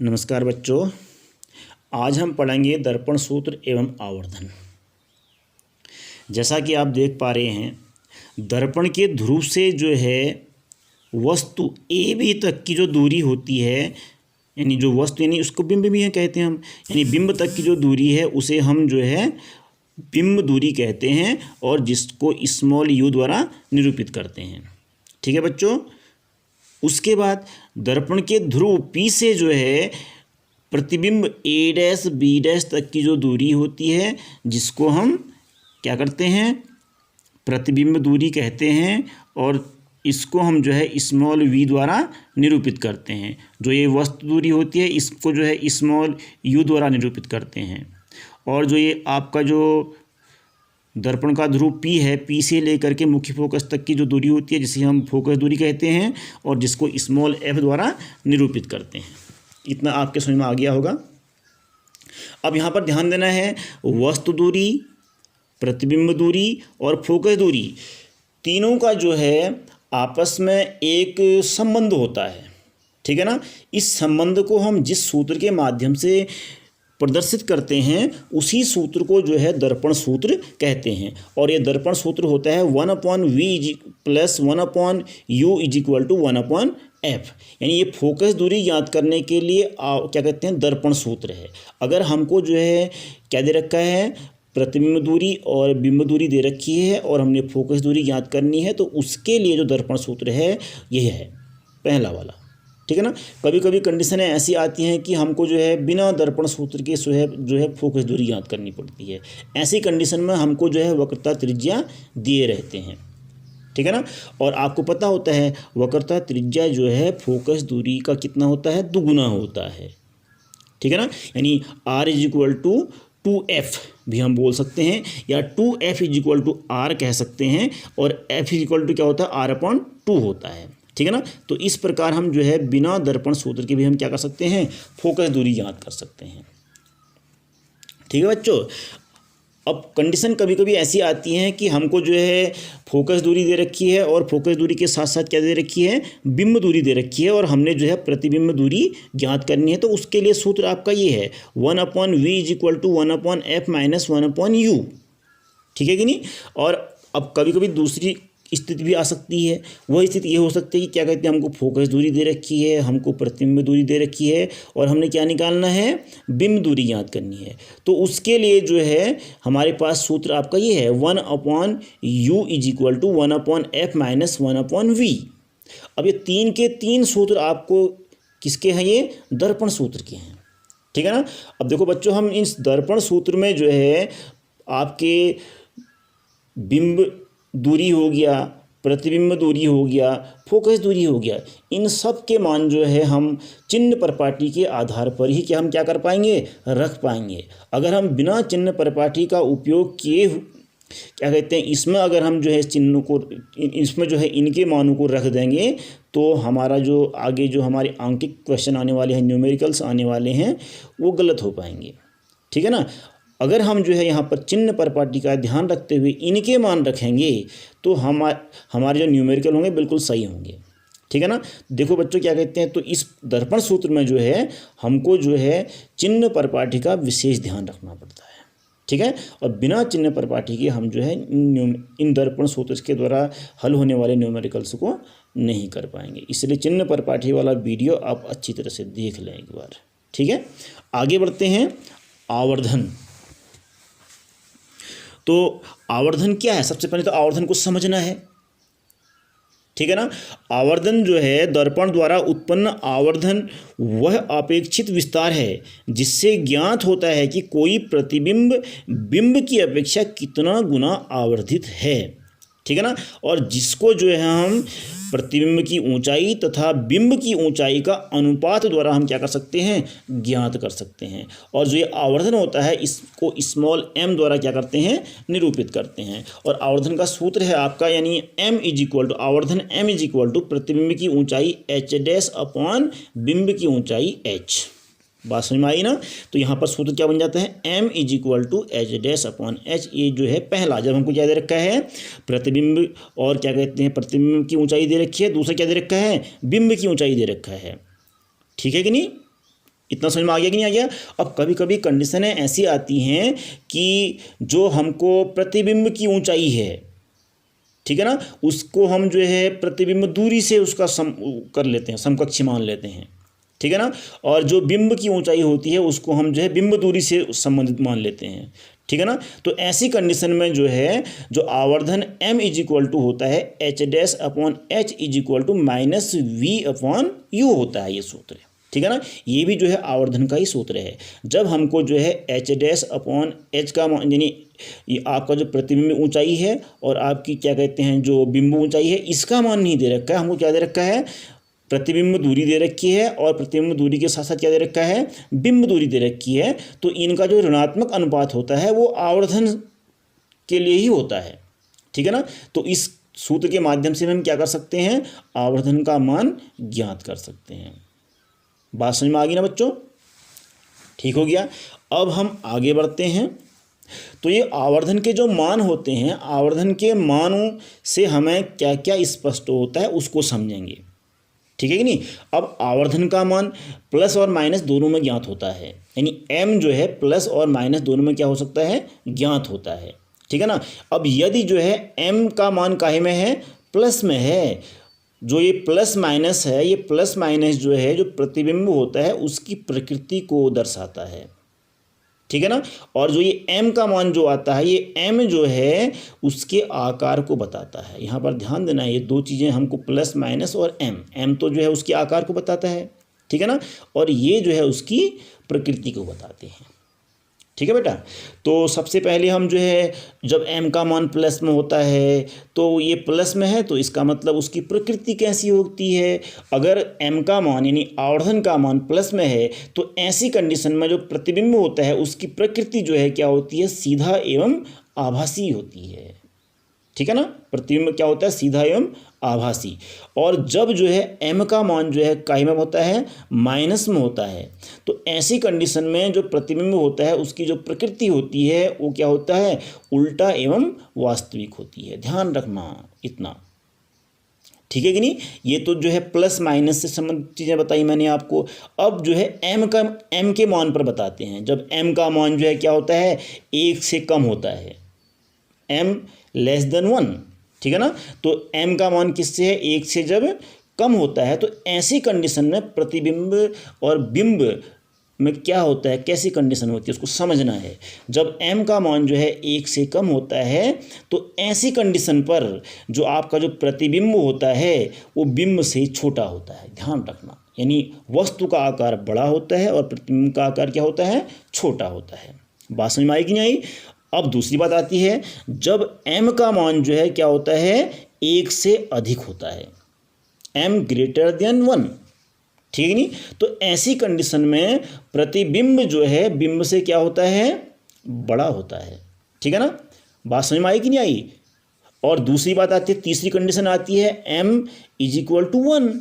नमस्कार बच्चों, आज हम पढ़ेंगे दर्पण सूत्र एवं आवर्धन। जैसा कि आप देख पा रहे हैं, दर्पण के ध्रुव से जो है वस्तु ए बी तक की जो दूरी होती है, यानी जो वस्तु यानी उसको बिंब भी कहते हैं हम, यानी बिंब तक की जो दूरी है उसे हम जो है बिंब दूरी कहते हैं और जिसको स्मॉल यू द्वारा निरूपित करते हैं। ठीक है बच्चों। उसके बाद दर्पण के ध्रुव P से जो है प्रतिबिंब A डैश B डैश तक की जो दूरी होती है जिसको हम क्या करते हैं, प्रतिबिंब दूरी कहते हैं और इसको हम जो है स्मॉल v द्वारा निरूपित करते हैं। जो ये वस्तु दूरी होती है इसको जो है स्मॉल u द्वारा निरूपित करते हैं। और जो ये आपका जो दर्पण का ध्रुव P है, P से लेकर के मुख्य फोकस तक की जो दूरी होती है जिसे हम फोकस दूरी कहते हैं और जिसको स्मॉल f द्वारा निरूपित करते हैं। इतना आपके समझ में आ गया होगा। अब यहाँ पर ध्यान देना है, वस्तु दूरी, प्रतिबिंब दूरी और फोकस दूरी तीनों का जो है आपस में एक संबंध होता है। ठीक है ना। इस संबंध को हम जिस सूत्र के माध्यम से प्रदर्शित करते हैं उसी सूत्र को जो है दर्पण सूत्र कहते हैं। और ये दर्पण सूत्र होता है 1/v + 1/u = 1/f। यानी ये फोकस दूरी ज्ञात करने के लिए क्या कहते हैं, दर्पण सूत्र है। अगर हमको जो है क्या दे रखा है, प्रतिबिंब दूरी और बिंब दूरी दे रखी है और हमने फोकस दूरी ज्ञात करनी है, तो उसके लिए जो दर्पण सूत्र है यह है पहला वाला। ठीक है ना। कभी कभी कंडीशनें ऐसी आती हैं कि हमको जो है बिना दर्पण सूत्र के जो है फोकस दूरी ज्ञात करनी पड़ती है। ऐसी कंडीशन में हमको जो है वक्रता त्रिज्या दिए रहते हैं। ठीक है ना। और आपको पता होता है वक्रता त्रिज्या जो है फोकस दूरी का कितना होता है, दुगुना होता है। ठीक है ना। यानी r = 2f भी हम बोल सकते हैं या 2f = r कह सकते हैं और f = क्या होता है, r/2 होता है। ठीक है ना। तो इस प्रकार हम जो है बिना दर्पण सूत्र के भी हम क्या कर सकते हैं, फोकस दूरी ज्ञात कर सकते हैं। ठीक है बच्चों। अब कंडीशन कभी कभी ऐसी आती हैं कि हमको जो है फोकस दूरी दे रखी है और फोकस दूरी के साथ साथ क्या दे रखी है, बिंब दूरी दे रखी है और हमने जो है प्रतिबिंब दूरी ज्ञात करनी है। तो उसके लिए सूत्र आपका ये है 1/v = 1/f - 1/u। ठीक है कि नहीं। और अब कभी कभी दूसरी स्थिति भी आ सकती है। वह स्थिति ये हो सकती है कि क्या कहते हैं, हमको फोकस दूरी दे रखी है, हमको प्रतिबिंब दूरी दे रखी है और हमने क्या निकालना है, बिंब दूरी ज्ञात करनी है। तो उसके लिए जो है हमारे पास सूत्र आपका ये है 1/u = 1/f - 1/v। अब ये तीन के तीन सूत्र आपको किसके हैं, ये दर्पण सूत्र के हैं। ठीक है ना। अब देखो बच्चों, हम इस दर्पण सूत्र में जो है आपके बिंब दूरी हो गया, प्रतिबिंब दूरी हो गया, फोकस दूरी हो गया, इन सब के मान जो है हम चिन्ह परिपाटी के आधार पर ही हम क्या कर पाएंगे, रख पाएंगे। अगर हम बिना चिन्ह परिपाटी का उपयोग किए क्या कहते हैं इसमें अगर हम जो है चिन्हों को इसमें जो है इनके मानों को रख देंगे तो हमारा जो आगे जो हमारे आंकिक क्वेश्चन आने वाले हैं, न्यूमेरिकल्स आने वाले हैं, वो गलत हो पाएंगे। ठीक है ना। अगर हम जो है यहाँ पर चिन्ह परिपाटी का ध्यान रखते हुए इनके मान रखेंगे तो हमारे जो न्यूमेरिकल होंगे बिल्कुल सही होंगे। ठीक है ना। देखो बच्चों क्या कहते हैं, तो इस दर्पण सूत्र में जो है हमको जो है चिन्ह परिपाटी का विशेष ध्यान रखना पड़ता है। ठीक है। और बिना चिन्ह परिपाटी के हम जो है इन दर्पण सूत्र के द्वारा हल होने वाले न्यूमेरिकल्स को नहीं कर पाएंगे। इसलिए चिन्ह परिपाटी वाला वीडियो आप अच्छी तरह से देख लें एक बार। ठीक है। आगे बढ़ते हैं, आवर्धन। तो आवर्धन क्या है, सबसे पहले तो आवर्धन को समझना है। ठीक है ना। आवर्धन जो है दर्पण द्वारा उत्पन्न आवर्धन वह अपेक्षित विस्तार है जिससे ज्ञात होता है कि कोई प्रतिबिंब बिंब की अपेक्षा कितना गुना आवर्धित है। ठीक है ना। और जिसको जो है हम प्रतिबिंब की ऊंचाई तथा बिंब की ऊंचाई का अनुपात द्वारा हम क्या कर सकते हैं, ज्ञात कर सकते हैं। और जो ये आवर्धन होता है इसको स्मॉल m द्वारा क्या करते हैं, निरूपित करते हैं। और आवर्धन का सूत्र है आपका, यानी आवर्धन m = प्रतिबिंब की ऊंचाई h' बिंब की ऊंचाई h। बात समझ में आई ना। तो यहाँ पर सूत्र क्या बन जाता है, m = h'/h। ये जो है पहला, जब हमको क्या दे रखा है, प्रतिबिंब और क्या कहते हैं प्रतिबिंब की ऊंचाई दे रखी है, दूसरा क्या दे रखा है, बिंब की ऊंचाई दे रखा है। ठीक है कि नहीं। इतना समझ में आ गया कि नहीं आ गया। अब कभी कभी कंडीशनें ऐसी आती हैं कि जो हमको प्रतिबिंब की ऊंचाई है, ठीक है ना, उसको हम जो है प्रतिबिंब दूरी से उसका कर लेते हैं, समकक्ष मान लेते हैं, ठीक है ना, और जो बिंब की ऊंचाई होती है उसको हम जो है बिंब दूरी से संबंधित मान लेते हैं, ठीक है ना। तो ऐसी कंडीशन में जो है जो आवर्धन m इज इक्वल टू होता है h dash upon h is equal to minus v upon u होता है, ये सूत्र है, ठीक है ना। ये भी जो है आवर्धन का ही सूत्र है। जब हमको जो है h डैश अपॉन h का यानी ये आपका जो प्रतिबिंब ऊंचाई है और आपकी क्या कहते हैं जो बिंब ऊंचाई है, इसका मान नहीं दे रखा है, हमको क्या दे रखा है, प्रतिबिंब दूरी दे रखी है और प्रतिबिंब दूरी के साथ साथ क्या दे रखा है, बिंब दूरी दे रखी है। तो इनका जो ऋणात्मक अनुपात होता है वो आवर्धन के लिए ही होता है, ठीक है ना। तो इस सूत्र के माध्यम से हम क्या कर सकते हैं, आवर्धन का मान ज्ञात कर सकते हैं। बात समझ में आ गई ना बच्चों, ठीक हो गया। अब हम आगे बढ़ते हैं। तो ये आवर्धन के जो मान होते हैं, आवर्धन के मानों से हमें क्या क्या स्पष्ट होता है उसको समझेंगे, ठीक है कि नहीं। अब आवर्धन का मान प्लस और माइनस दोनों में ज्ञात होता है, यानी m जो है प्लस और माइनस दोनों में क्या हो सकता है, ज्ञात होता है, ठीक है ना। अब यदि जो है m का मान काहे में है, प्लस में है, जो ये प्लस माइनस है, ये प्लस माइनस जो है जो प्रतिबिंब होता है उसकी प्रकृति को दर्शाता है, ठीक है ना। और जो ये m का मान जो आता है, ये m जो है उसके आकार को बताता है। यहाँ पर ध्यान देना है, ये दो चीज़ें हमको प्लस माइनस और m तो जो है उसके आकार को बताता है, ठीक है ना, और ये जो है उसकी प्रकृति को बताते हैं, ठीक है बेटा। तो सबसे पहले हम जो है जब m का मान प्लस में होता है तो ये प्लस में है तो इसका मतलब उसकी प्रकृति कैसी होती है। अगर m का मान यानी आवर्धन का मान प्लस में है तो ऐसी कंडीशन में जो प्रतिबिंब होता है उसकी प्रकृति जो है क्या होती है, सीधा एवं आभासी होती है, ठीक है ना। प्रतिबिंब क्या होता है, सीधा एवं आभासी। और जब जो है m का मान जो है काय में होता है, माइनस में होता है, तो ऐसी कंडीशन में जो प्रतिबिंब होता है उसकी जो प्रकृति होती है वो क्या होता है, उल्टा एवं वास्तविक होती है। ध्यान रखना इतना, ठीक है कि नहीं। ये तो जो है प्लस माइनस से संबंधित चीज़ें बताई मैंने आपको। अब जो है m के मान पर बताते हैं। जब m का मान जो है क्या होता है, 1 से कम होता है, m लेस देन 1, ठीक है ना। तो m का मान किससे है, 1 से जब कम होता है, तो ऐसी कंडीशन में प्रतिबिंब और बिंब में क्या होता है, कैसी कंडीशन होती है उसको समझना है। जब m का मान जो है 1 से कम होता है तो ऐसी कंडीशन पर जो आपका जो प्रतिबिंब होता है वो बिंब से छोटा होता है। ध्यान रखना, यानी वस्तु का आकार बड़ा होता है और प्रतिबिंब का आकार क्या होता है, छोटा होता है। बात समझ में आई कि नहीं आई। अब दूसरी बात आती है, जब m का मान जो है क्या होता है, 1 से अधिक होता है, m ग्रेटर देन 1, ठीक है नहीं। तो ऐसी कंडीशन में प्रतिबिंब जो है बिंब से क्या होता है, बड़ा होता है, ठीक है ना। बात समझ में आई कि नहीं आई। और दूसरी बात आती है, तीसरी कंडीशन आती है m इज इक्वल टू 1,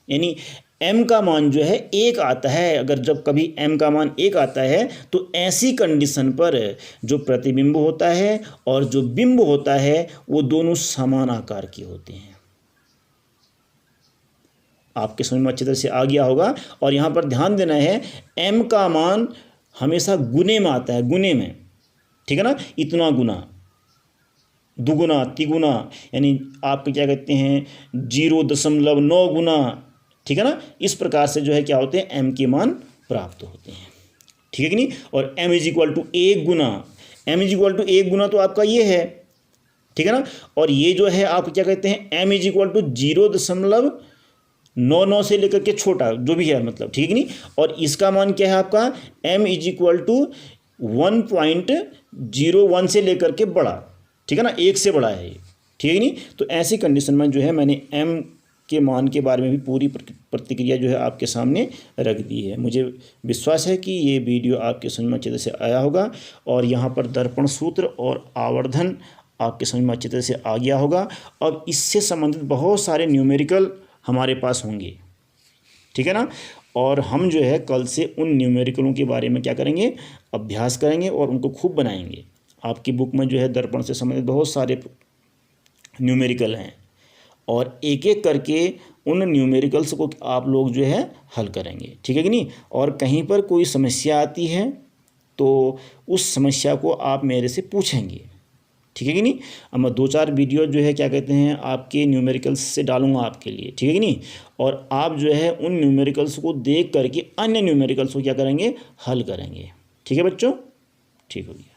यानी m का मान जो है 1 आता है। अगर जब कभी m का मान 1 आता है तो ऐसी कंडीशन पर जो प्रतिबिंब होता है और जो बिंब होता है वो दोनों समान आकार के होते हैं। आपके समझ में अच्छी तरह से आ गया होगा। और यहाँ पर ध्यान देना है, m का मान हमेशा गुने में आता है, गुने में, ठीक है ना। इतना गुना, दुगुना, तिगुना, यानी आप क्या कहते हैं 0.9 गुना, ठीक है ना। इस प्रकार से जो है क्या होते हैं, m के मान प्राप्त होते हैं, ठीक है कि नहीं। और m इज इक्वल टू 1 गुना, m इज इक्वल टू 1 गुना तो आपका ये है, ठीक है ना। और ये जो है आप क्या कहते हैं, m इज इक्वल टू 0.99 से लेकर के छोटा जो भी है, मतलब, ठीक है नहीं। और इसका मान क्या है आपका, m इज इक्वल टू 1.01 से लेकर के बड़ा, ठीक है ना, 1 से बड़ा है, ठीक है नहीं। तो ऐसी कंडीशन में जो है मैंने m के मान के बारे में भी पूरी प्रतिक्रिया जो है आपके सामने रख दी है। मुझे विश्वास है कि ये वीडियो आपके समझ में अच्छी तरह से आया होगा और यहाँ पर दर्पण सूत्र और आवर्धन आपके समझ में अच्छी तरह से आ गया होगा। अब इससे संबंधित बहुत सारे न्यूमेरिकल हमारे पास होंगे, ठीक है ना। और हम जो है कल से उन न्यूमेरिकलों के बारे में क्या करेंगे, अभ्यास करेंगे और उनको खूब बनाएंगे। आपकी बुक में जो है दर्पण से संबंधित बहुत सारे न्यूमेरिकल हैं और एक एक करके उन न्यूमेरिकल्स को आप लोग जो है हल करेंगे, ठीक है कि नहीं। और कहीं पर कोई समस्या आती है तो उस समस्या को आप मेरे से पूछेंगे, ठीक है कि नहीं। अब मैं 2-4 वीडियो जो है क्या कहते हैं आपके न्यूमेरिकल्स से डालूंगा आपके लिए, ठीक है कि नहीं। और आप जो है उन न्यूमेरिकल्स को देख करके अन्य न्यूमेरिकल्स को क्या करेंगे, हल करेंगे, ठीक है बच्चों, ठीक हो गया।